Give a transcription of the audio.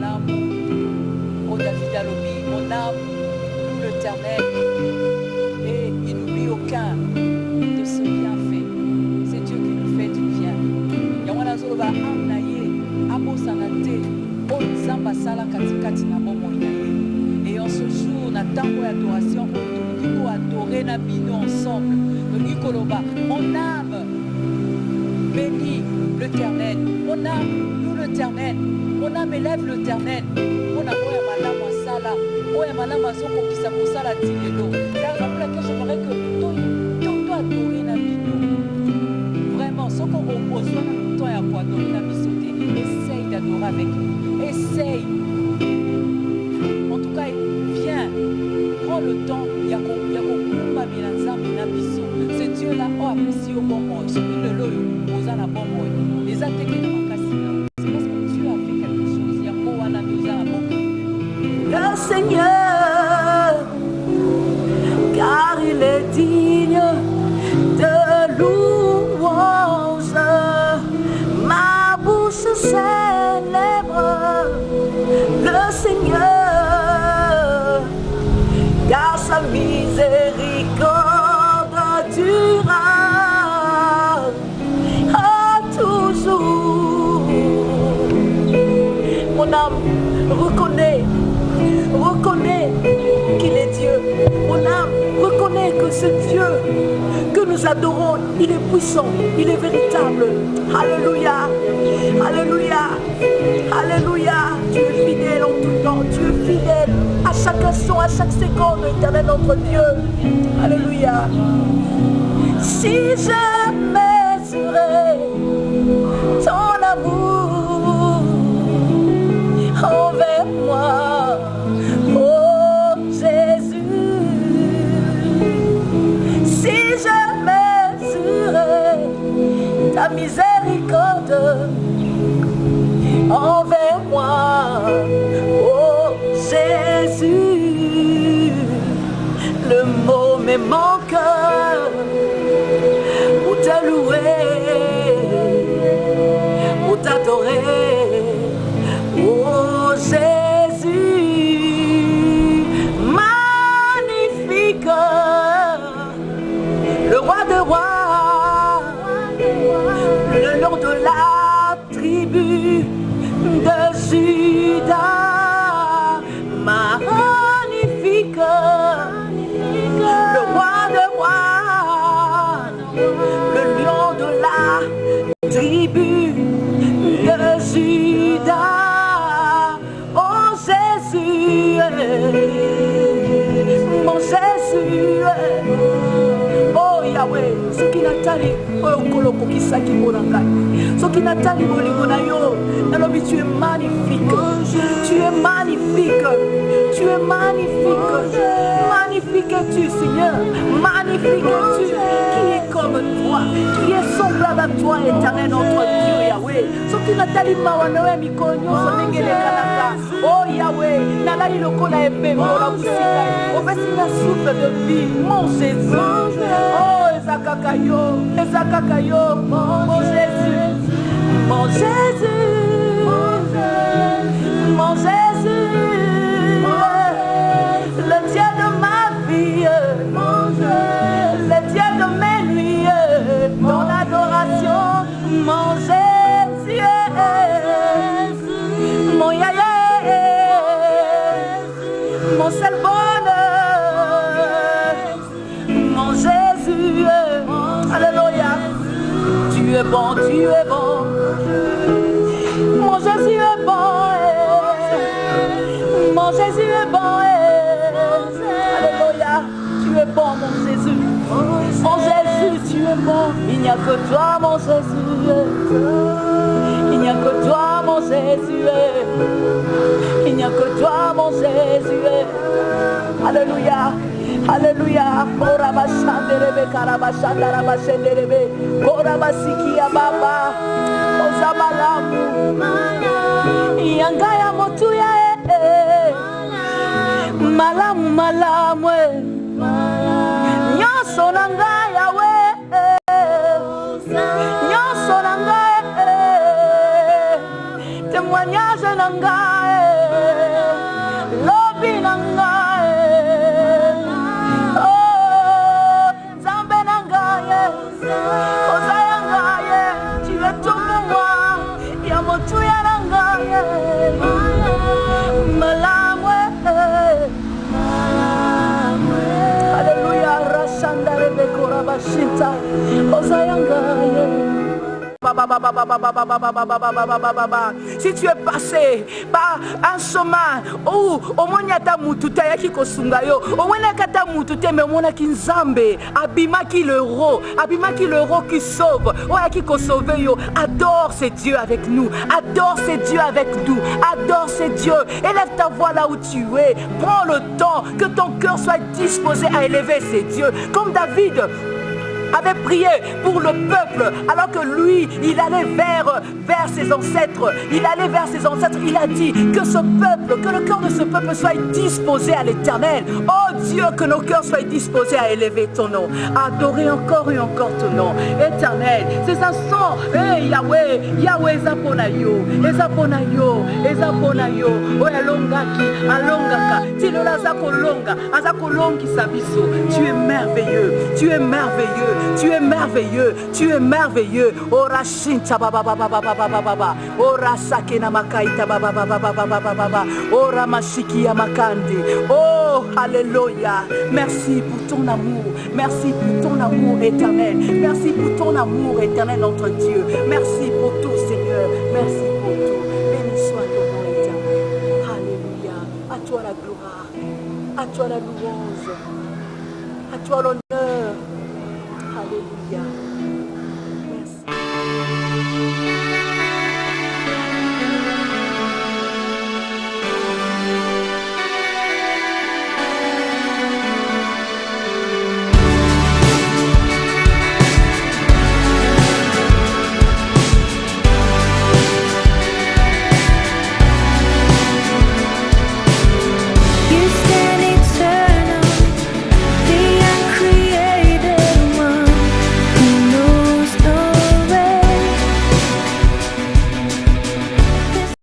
malamu. Oh David Alobi, mon âme, l'Éternel, et il n'oublie aucun de ce bienfait. C'est Dieu qui nous fait du bien. Yamwana zoloba amnaye, abo sanate, oh nzamba sala katikati na bomo inaye. Et en ce jour, na tango adoration, on doit adorer na bino ensemble. Mon âme bénit l'Éternel. Mon âme loue l'Éternel. Mon âme élève l'Éternel. Mon âme oya malamu asala. Oya malamu azoko kisa kosala tilelo. C'est la raison pour laquelle je voudrais que tu dois adorer na bino. Vraiment, ce qu'on repose, soit dans le temps et à quoi adorer na bisoté. Essaye d'adorer avec nous. Essaye. En tout cas, viens. Prends le temps. C'est Dieu là, oh, apprécie au bon mot. Celui de l'eau, aux ânes à bon mot. Les attaqués de ma cassine. C'est parce que Dieu a fait quelque chose. Il y a quoi, on a mis aux ânes à bon mot. Le Seigneur, car il est digne de louange. Ma bouche célèbre le Seigneur, car sa miséricorde durable à toujours. Mon âme reconnait qu'il est Dieu. Mon âme reconnaît que ce Dieu que nous adorons, il est puissant, il est véritable. Alléluia, alléluia, alléluia. Dieu est fidèle en tout temps, Dieu est fidèle à chaque instant, à chaque seconde, éternel notre Dieu. Alléluia. Si je mesurais ton amour envers moi, oh Jésus, si je mesurais ta miséricorde envers moi, oh Jésus, le mot me manque pour te louer, pour t'adorer, oh Jésus, magnifique, le roi de rois, le nom de la tribu de Judas, magnifique, le roi de rois, le lion de la tribu de Judas, oh Jésus, mon Jésus, oh Yahweh, ce qui n'a pas les ce qui n'a pas les tu es magnifique, tu es magnifique, tu es magnifique, magnifique es-tu Seigneur, magnifique es-tu, qui est comme toi, qui est semblable à toi éternel notre Dieu Yahweh, ce qui n'a pas les oh Yahweh, nalali lokola epembo la busika, opesi na souffle de vie, mon Jésus, oh Ezakakayo, Ezakakayo, mon Jésus, mon Jésus, mon Jésus, le Dieu de ma vie, le Dieu de mes nuits, ton adoration, mon Jésus, mon Yahweh. Mon seul bonheur, mon Jésus, alléluia, tu es bon, tu es bon, mon Jésus est bon, mon Jésus est bon, alléluia, tu es bon, mon Jésus, tu es bon, il n'y a que toi, mon Jésus, il n'y a que toi, mon Jésus, il n'y a que toi, mon Jésus, alléluia, alléluia, Korabashanderebe, Karabashandarabashenderebe, Korabasikia Baba, Ozabalamu, Yangaya Motuya, Malamu, Malamu, Nyosonangaya, Nyosonangaya, témoignage Nangaye. Shinta, Osayanga. Si tu es passé par un chemin où au moins yata mututa yaki kosunga yo, au moins nakata mutute mais mona kinzambe, abimaki l'euro qui sauve, oyaki ko sauver yo, adore ce Dieu avec nous, adore ce Dieu avec nous, adore ce Dieu, élève ta voix là où tu es, prends le temps que ton cœur soit disposé à élever ce Dieu, comme David avait prié pour le peuple alors que lui, il allait vers ses ancêtres. Il allait vers ses ancêtres. Il a dit que ce peuple, que le cœur de ce peuple soit disposé à l'Éternel. Oh Dieu, que nos cœurs soient disposés à élever ton nom, à adorer encore et encore ton nom. Éternel, ces instants, hey Yahweh, Yahweh Zaponayo, Ezaponayo, Ezaponayo, oh alongaki, alongaka, tilola zakolonga, azakolongi sabiso. Tu es merveilleux, tu es merveilleux. Tu es merveilleux, tu es merveilleux. Ora shinta baba baba baba baba baba. Ora sakena makaita baba baba baba baba baba. Ora mashiki ya makandi. Oh, alléluia. Merci pour ton amour. Merci pour ton amour éternel. Merci pour ton amour éternel, notre Dieu. Merci pour tout, Seigneur. Merci pour tout. Béni soit ton nom éternel. Alléluia. À toi la gloire. À toi la louange. À toi l'honneur. Alléluia.